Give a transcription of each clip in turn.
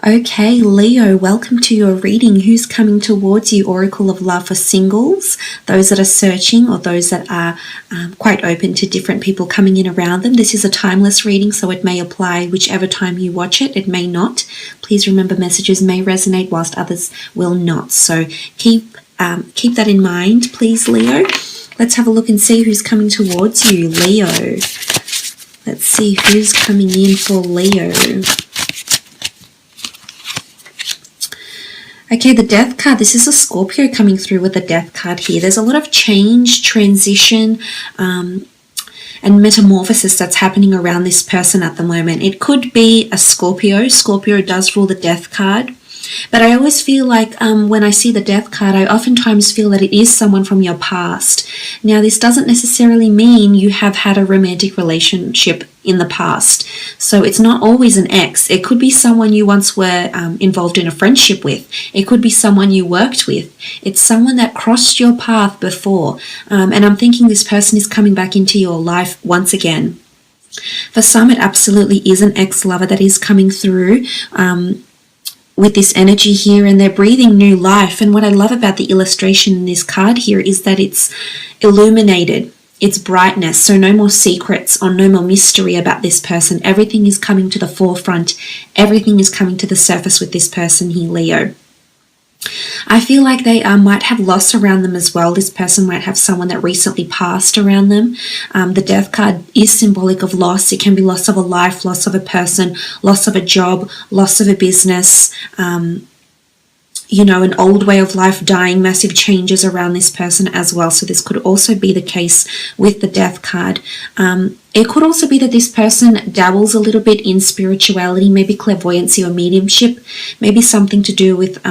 Okay, Leo, welcome to your reading. Who's coming towards you? Oracle of Love for singles, those that are searching, or those that are quite open to different people coming in around them. This is a timeless reading, so it may apply whichever time you watch it. It may not. Please remember, messages may resonate whilst others will not. So keep that in mind, please, Leo. Let's have a look and see who's coming towards you, Leo. Let's see who's coming in for Leo. Okay, the Death card. This is a Scorpio coming through with the Death card here. There's a lot of change, transition, and metamorphosis that's happening around this person at the moment. It could be a Scorpio. Scorpio does rule the Death card. But I always feel like when I see the Death card, I oftentimes feel that it is someone from your past. Now, this doesn't necessarily mean you have had a romantic relationship in the past. So it's not always an ex. It could be someone you once were involved in a friendship with. It could be someone you worked with. It's someone that crossed your path before. And I'm thinking this person is coming back into your life once again. For some, it absolutely is an ex-lover that is coming through with this energy here, and they're breathing new life. And what I love about the illustration in this card here is that it's illuminated, it's brightness, so no more secrets or no more mystery about this person. Everything is coming to the forefront, everything is coming to the surface with this person here, Leo. I feel like they might have loss around them as well. This person might have someone that recently passed around them. The Death card is symbolic of loss. It can be loss of a life, loss of a person, loss of a job, loss of a business, an old way of life dying, massive changes around this person as well. So this could also be the case with the Death card. It could also be that this person dabbles a little bit in spirituality, maybe clairvoyancy or mediumship, maybe something to do with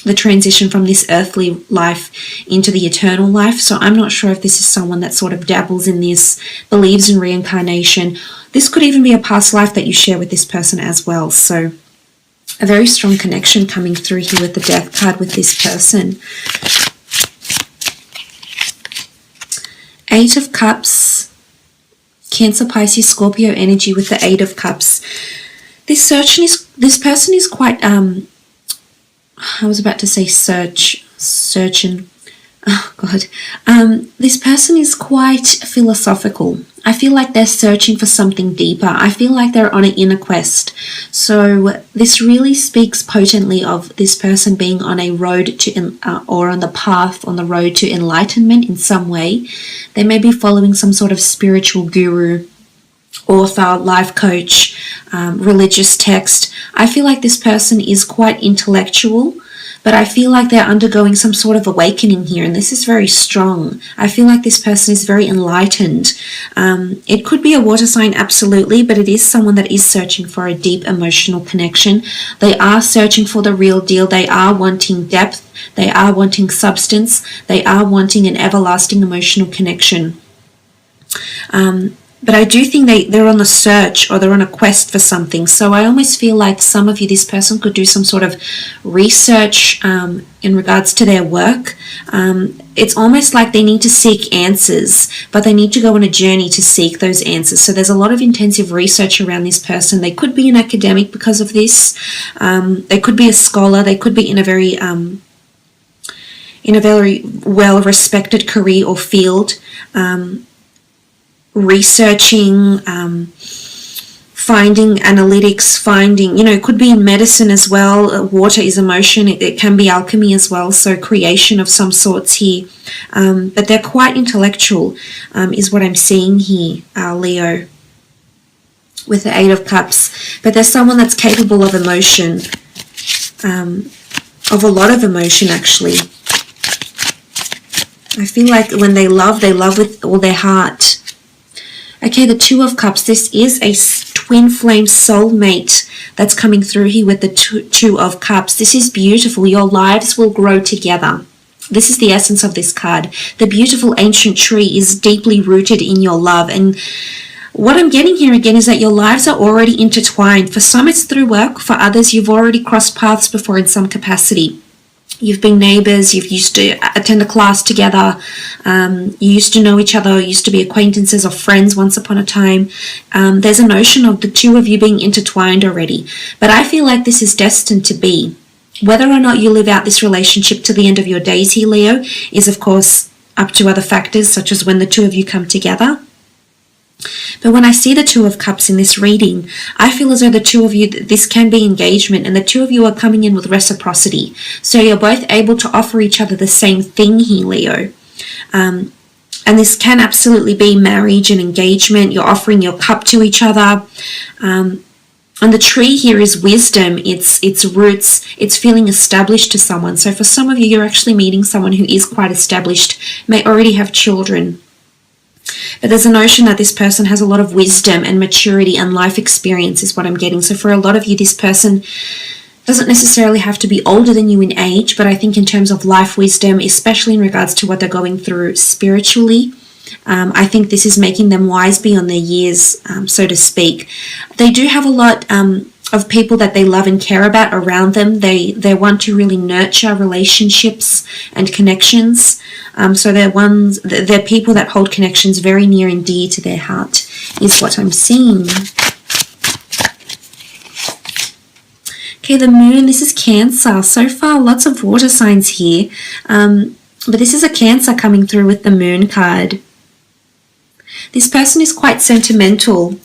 the transition from this earthly life into the eternal life. So I'm not sure if this is someone that sort of dabbles in this, believes in reincarnation. This could even be a past life that you share with this person as well. So a very strong connection coming through here with the Death card with this person. Eight of Cups, Cancer, Pisces, Scorpio energy with the Eight of Cups. This person is quite I was about to say searching. Oh, God. This person is quite philosophical. I feel like they're searching for something deeper. I feel like they're on an inner quest. So this really speaks potently of this person being on a road to, or on the path, on the road to enlightenment in some way. They may be following some sort of spiritual guru, author, life coach, religious text. I feel like this person is quite intellectual, but I feel like they're undergoing some sort of awakening here, and this is very strong. I feel like this person is very enlightened. It could be a water sign, absolutely, but it is someone that is searching for a deep emotional connection. They are searching for the real deal. They are wanting depth. They are wanting substance. They are wanting an everlasting emotional connection. But I do think they're on the search, or they're on a quest for something. So I almost feel like some of you, this person could do some sort of research in regards to their work. It's almost like they need to seek answers, but they need to go on a journey to seek those answers. So there's a lot of intensive research around this person. They could be an academic because of this. They could be a scholar. They could be in a very well-respected career or field. Researching, finding analytics, it could be in medicine as well. Water is emotion. It can be alchemy as well. So creation of some sorts here. But they're quite intellectual, is what I'm seeing here, Leo, with the Eight of Cups. But there's someone that's capable of emotion, of a lot of emotion, actually. I feel like when they love with all their heart. Okay, the Two of Cups. This is a twin flame soulmate that's coming through here with the Two of Cups. This is beautiful. Your lives will grow together. This is the essence of this card. The beautiful ancient tree is deeply rooted in your love. And what I'm getting here again is that your lives are already intertwined. For some, it's through work. For others, you've already crossed paths before in some capacity. You've been neighbours, you've used to attend a class together, you used to know each other, used to be acquaintances or friends once upon a time. There's a notion of the two of you being intertwined already. But I feel like this is destined to be. Whether or not you live out this relationship to the end of your days here, Leo, is of course up to other factors, such as when the two of you come together. But when I see the Two of Cups in this reading, I feel as though the two of you, this can be engagement, and the two of you are coming in with reciprocity. So you're both able to offer each other the same thing here, Leo. And this can absolutely be marriage and engagement. You're offering your cup to each other. And the tree here is wisdom, it's roots, it's feeling established to someone. So for some of you, you're actually meeting someone who is quite established, may already have children. But there's a notion that this person has a lot of wisdom and maturity and life experience is what I'm getting. So for a lot of you, this person doesn't necessarily have to be older than you in age, but I think in terms of life wisdom, especially in regards to what they're going through spiritually, I think this is making them wise beyond their years, so to speak. They do have a lot of people that they love and care about around them. They want to really nurture relationships and connections. So they're people that hold connections very near and dear to their heart, is what I'm seeing. Okay, the moon, this is Cancer. So far, lots of water signs here. But this is a Cancer coming through with the moon card. This person is quite sentimental.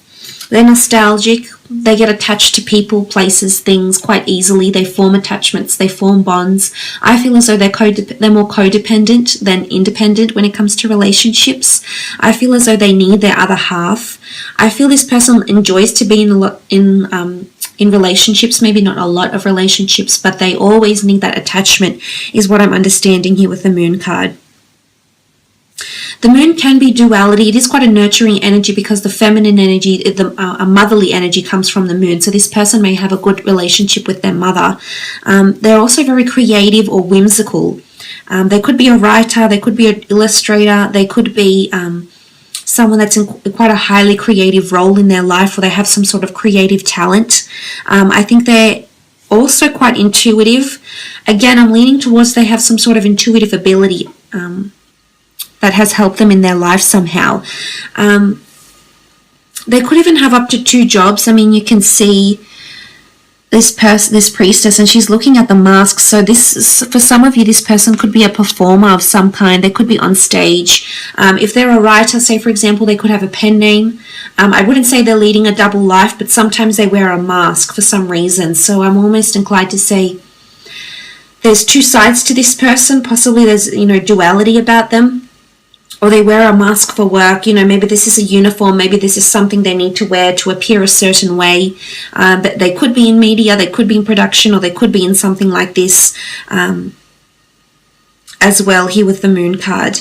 They're nostalgic. They get attached to people, places, things quite easily. They form attachments. They form bonds. I feel as though they're more codependent than independent when it comes to relationships. I feel as though they need their other half. I feel this person enjoys to be in relationships, maybe not a lot of relationships, but they always need that attachment, is what I'm understanding here with the moon card. The moon can be duality. It is quite a nurturing energy because the feminine energy, a motherly energy comes from the moon. So this person may have a good relationship with their mother. They're also very creative or whimsical. They could be a writer. They could be an illustrator. They could be someone that's in quite a highly creative role in their life, or they have some sort of creative talent. I think they're also quite intuitive. Again, I'm leaning towards they have some sort of intuitive ability that has helped them in their life somehow. They could even have up to 2 jobs. I mean, you can see this priestess, and she's looking at the mask. So this, for some of you, this person could be a performer of some kind. They could be on stage. If they're a writer, say for example, they could have a pen name. I wouldn't say they're leading a double life, but sometimes they wear a mask for some reason. So I'm almost inclined to say there's 2 sides to this person. Possibly there's, duality about them. Or they wear a mask for work. Maybe this is a uniform. Maybe this is something they need to wear to appear a certain way. But they could be in media, they could be in production, or they could be in something like this as well here with the moon card.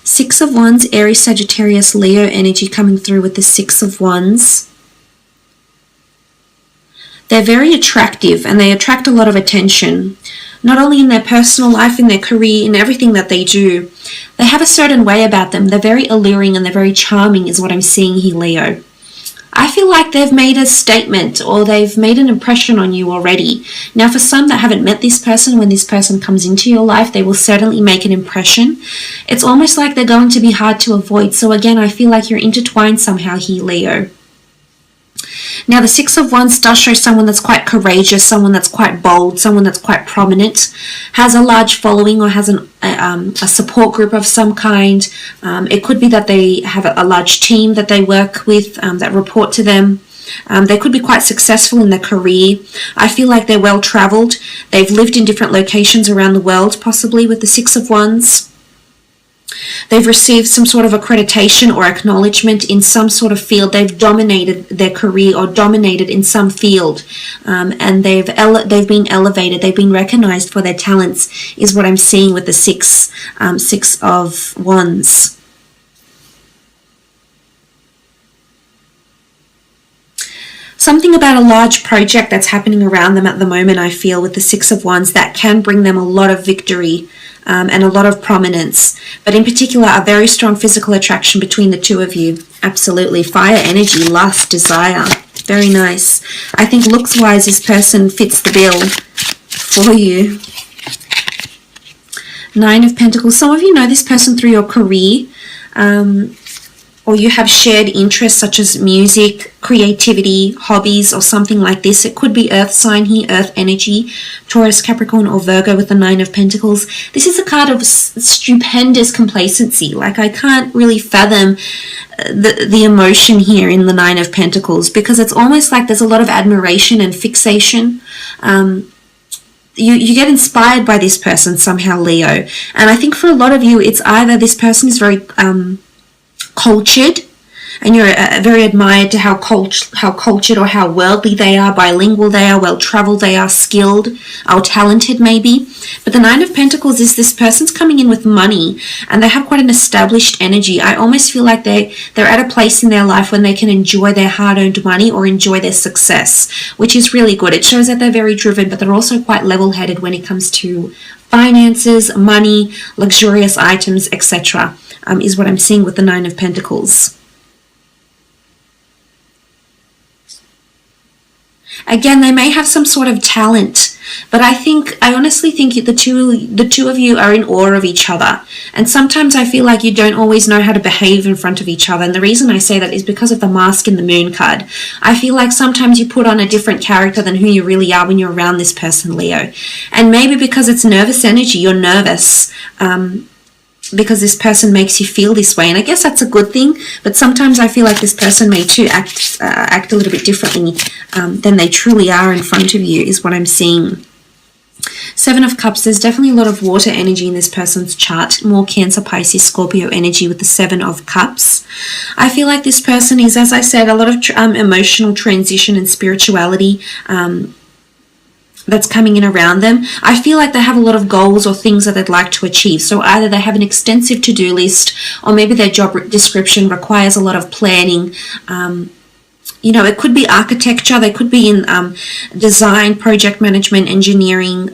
Six of Wands, Aries, Sagittarius, Leo energy coming through with the Six of Wands. They're very attractive and they attract a lot of attention, not only in their personal life, in their career, in everything that they do. They have a certain way about them. They're very alluring and they're very charming is what I'm seeing here, Leo. I feel like they've made a statement or they've made an impression on you already. Now, for some that haven't met this person, when this person comes into your life, they will certainly make an impression. It's almost like they're going to be hard to avoid. So again, I feel like you're intertwined somehow here, Leo. Now, the Six of Wands does show someone that's quite courageous, someone that's quite bold, someone that's quite prominent, has a large following or has a support group of some kind. It could be that they have a large team that they work with, that report to them. They could be quite successful in their career. I feel like they're well traveled. They've lived in different locations around the world, possibly with the Six of Wands. They've received some sort of accreditation or acknowledgement in some sort of field. They've dominated their career or dominated in some field, and they've been elevated. They've been recognized for their talents is what I'm seeing with the Six of Wands. Something about a large project that's happening around them at the moment, I feel, with the Six of Wands that can bring them a lot of victory. and a lot of prominence, but in particular a very strong physical attraction between the two of you. Absolutely. Fire energy, lust, desire. Very nice. I think looks-wise, this person fits the bill for you. Nine of Pentacles. Some of you know this person through your career, or you have shared interests such as music, creativity, hobbies, or something like this. It could be earth sign here, earth energy, Taurus, Capricorn, or Virgo with the Nine of Pentacles. This is a card of stupendous complacency. Like, I can't really fathom the emotion here in the Nine of Pentacles, because it's almost like there's a lot of admiration and fixation. You get inspired by this person somehow, Leo. And I think for a lot of you, it's either this person is very cultured, and you're very admired to how cultured or how worldly they are, bilingual they are, well-traveled they are, skilled or talented maybe. But the Nine of Pentacles is this person's coming in with money, and they have quite an established energy. I almost feel like they're at a place in their life when they can enjoy their hard-earned money or enjoy their success, which is really good. It shows that they're very driven, but they're also quite level-headed when it comes to finances, money, luxurious items, etc. Is what I'm seeing with the Nine of Pentacles. Again, they may have some sort of talent, but I honestly think the two of you are in awe of each other. And sometimes I feel like you don't always know how to behave in front of each other. And the reason I say that is because of the Mask and the Moon card. I feel like sometimes you put on a different character than who you really are when you're around this person, Leo. And maybe because it's nervous energy, you're nervous. Because this person makes you feel this way, and I guess that's a good thing, but sometimes I feel like this person may too act a little bit differently than they truly are in front of you, is what I'm seeing. Seven of Cups, there's definitely a lot of water energy in this person's chart, more Cancer, Pisces, Scorpio energy with the Seven of Cups. I feel like this person is, as I said, a lot of emotional transition and spirituality that's coming in around them. I feel like they have a lot of goals or things that they'd like to achieve. So either they have an extensive to-do list, or maybe their job description requires a lot of planning. You know, it could be architecture, they could be in design, project management, engineering,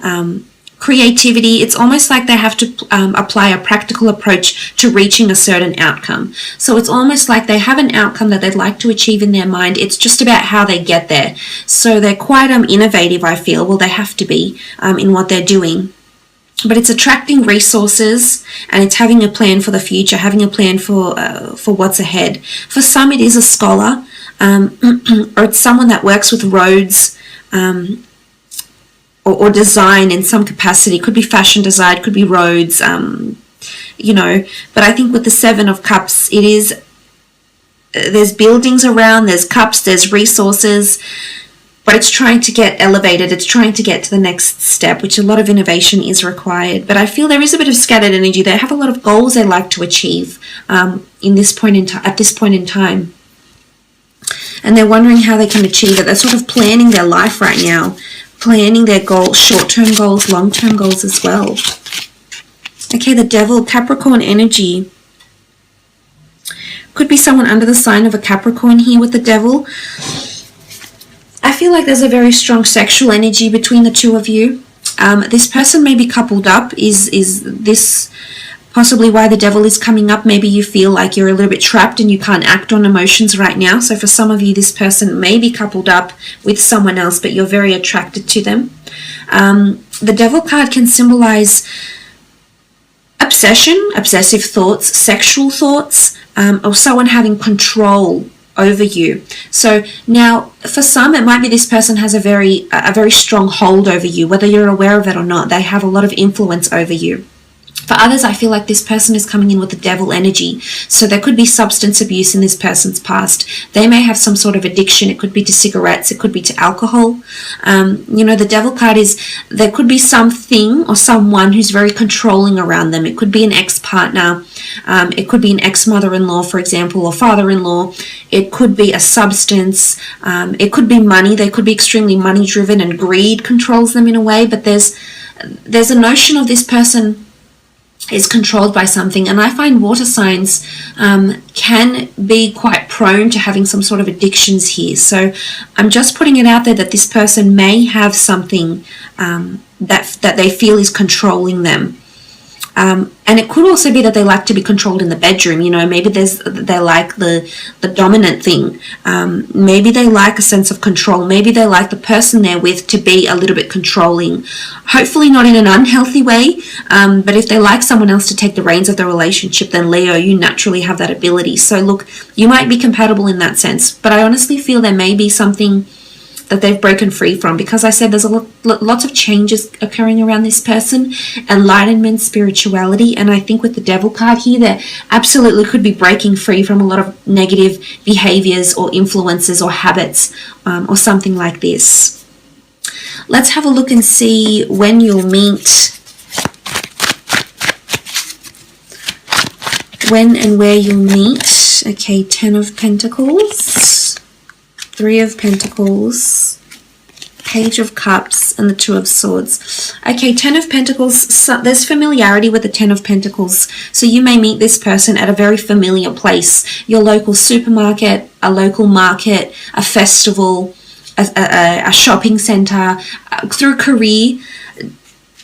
creativity. It's almost like they have to apply a practical approach to reaching a certain outcome. So it's almost like they have an outcome that they'd like to achieve in their mind. It's just about how they get there. So they're quite innovative, I feel. Well, they have to be in what they're doing. But it's attracting resources, and it's having a plan for the future, having a plan for what's ahead. For some, it is a scholar, or it's someone that works with roads, or design in some capacity. Could be fashion design, could be roads, you know. But I think with the Seven of Cups, it is, there's buildings around, there's cups, there's resources, but it's trying to get elevated, it's trying to get to the next step, which a lot of innovation is required. But I feel there is a bit of scattered energy. They have a lot of goals they like to achieve at this point in time. And they're wondering how they can achieve it. They're sort of planning their life right now, planning their goals, short-term goals, long-term goals as well. Okay, the Devil, Capricorn energy. Could be someone under the sign of a Capricorn here with the Devil. I feel like there's a very strong sexual energy between the two of you. This person may be coupled up. Is this possibly why the Devil is coming up? Maybe you feel like you're a little bit trapped and you can't act on emotions right now. So for some of you, this person may be coupled up with someone else, but you're very attracted to them. The Devil card can symbolize obsession, obsessive thoughts, sexual thoughts, or someone having control over you. So now for some, it might be this person has a very strong hold over you, whether you're aware of it or not. They have a lot of influence over you. For others, I feel like this person is coming in with the Devil energy. So there could be substance abuse in this person's past. They may have some sort of addiction. It could be to cigarettes. It could be to alcohol. You know, the Devil card is, there could be something or someone who's very controlling around them. It could be an ex-partner. It could be an ex-mother-in-law, for example, or father-in-law. It could be a substance. It could be money. They could be extremely money-driven, and greed controls them in a way. But there's a notion of this person is controlled by something, and I find water signs can be quite prone to having some sort of addictions here. So I'm just putting it out there that this person may have something that they feel is controlling them. And it could also be that they like to be controlled in the bedroom. You know, maybe they like the dominant thing. Maybe they like a sense of control. Maybe they like the person they're with to be a little bit controlling. Hopefully not in an unhealthy way. But if they like someone else to take the reins of the relationship, then Leo, you naturally have that ability. So look, you might be compatible in that sense. But I honestly feel there may be something that they've broken free from, because I said there's lots of changes occurring around this person, enlightenment, spirituality, and I think with the Devil card here, they absolutely could be breaking free from a lot of negative behaviors or influences or habits, or something like this. Let's have a look and see when you'll meet, when and where you'll meet. Okay, 10 of Pentacles, 3 of Pentacles, Page of Cups, and the 2 of Swords. Okay, 10 of Pentacles, so there's familiarity with the 10 of Pentacles. So you may meet this person at a very familiar place, your local supermarket, a local market, a festival, a shopping center, through career.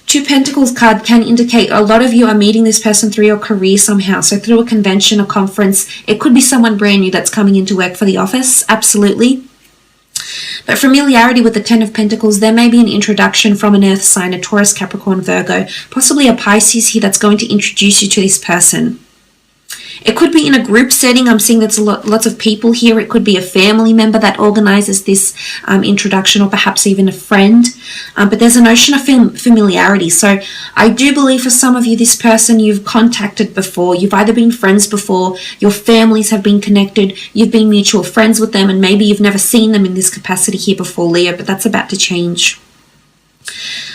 2 Pentacles card can indicate a lot of you are meeting this person through your career somehow. So through a convention, a conference. It could be someone brand new that's coming into work for the office. Absolutely. But familiarity with the 10 of Pentacles, there may be an introduction from an earth sign, a Taurus, Capricorn, Virgo, possibly a Pisces here that's going to introduce you to this person. It could be in a group setting. I'm seeing there's lots of people here. It could be a family member that organizes this introduction, or perhaps even a friend. But there's a notion of familiarity. So I do believe for some of you, this person you've contacted before. You've either been friends before, your families have been connected, you've been mutual friends with them, and maybe you've never seen them in this capacity here before, Leo, but that's about to change.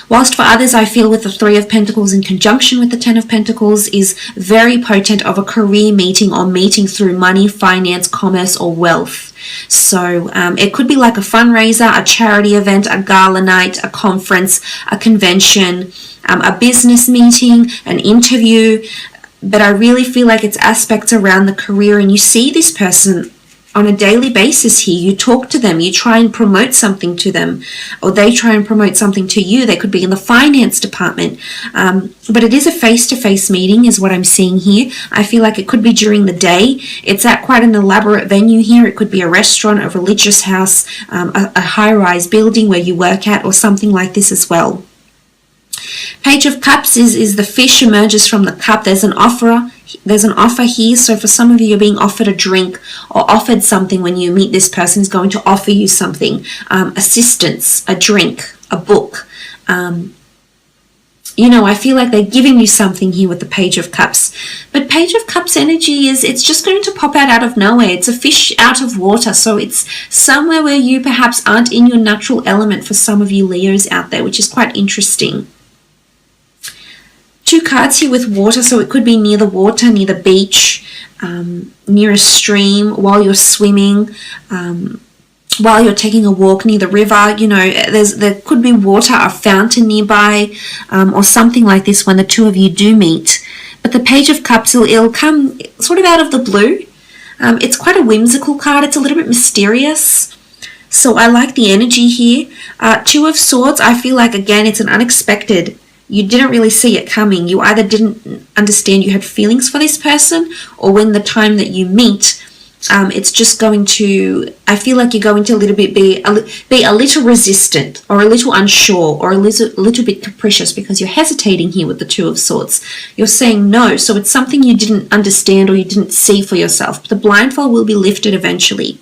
Whilst for others, I feel with the 3 of Pentacles in conjunction with the 10 of Pentacles is very potent of a career meeting, or meeting through money, finance, commerce, or wealth. So it could be like a fundraiser, a charity event, a gala night, a conference, a convention, a business meeting, an interview. But I really feel like it's aspects around the career, and you see this person on a daily basis here. You talk to them, you try and promote something to them, or they try and promote something to you. They could be in the finance department, but it is a face-to-face meeting is what I'm seeing here. I feel like it could be during the day. It's at quite an elaborate venue here. It could be a restaurant, a religious house, a high-rise building where you work at, or something like this as well. Page of Cups is the fish emerges from the cup. There's an offer here. So for some of you, you're being offered a drink or offered something when you meet this person who's going to offer you something, assistance, a drink, a book. You know, I feel like they're giving you something here with the Page of Cups. But Page of Cups energy it's just going to pop out of nowhere. It's a fish out of water. So it's somewhere where you perhaps aren't in your natural element for some of you Leos out there, which is quite interesting. 2 cards here with water, so it could be near the water, near the beach, near a stream, while you're swimming, while you're taking a walk near the river. You know, there could be water, a fountain nearby, or something like this when the 2 of you do meet. But the Page of Cups, it'll come sort of out of the blue. It's quite a whimsical card. It's a little bit mysterious. So I like the energy here. 2 of Swords, I feel like, again, it's an unexpected. You didn't really see it coming. You either didn't understand you had feelings for this person, or when the time that you meet, it's just going to, I feel like you're going to a little bit be a little resistant, or a little unsure, or a little bit capricious, because you're hesitating here with the 2 of Swords. You're saying no, so it's something you didn't understand or you didn't see for yourself. But the blindfold will be lifted eventually.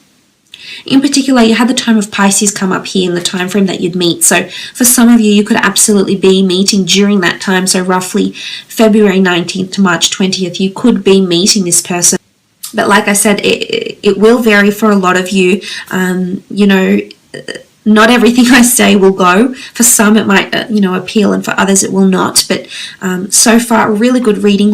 In particular, you had the time of Pisces come up here in the time frame that you'd meet. So for some of you, you could absolutely be meeting during that time. So roughly February 19th to March 20th, you could be meeting this person. But like I said, it will vary for a lot of you. You know, not everything I say will go. For some, it might, appeal, and for others, it will not. But so far, a really good reading.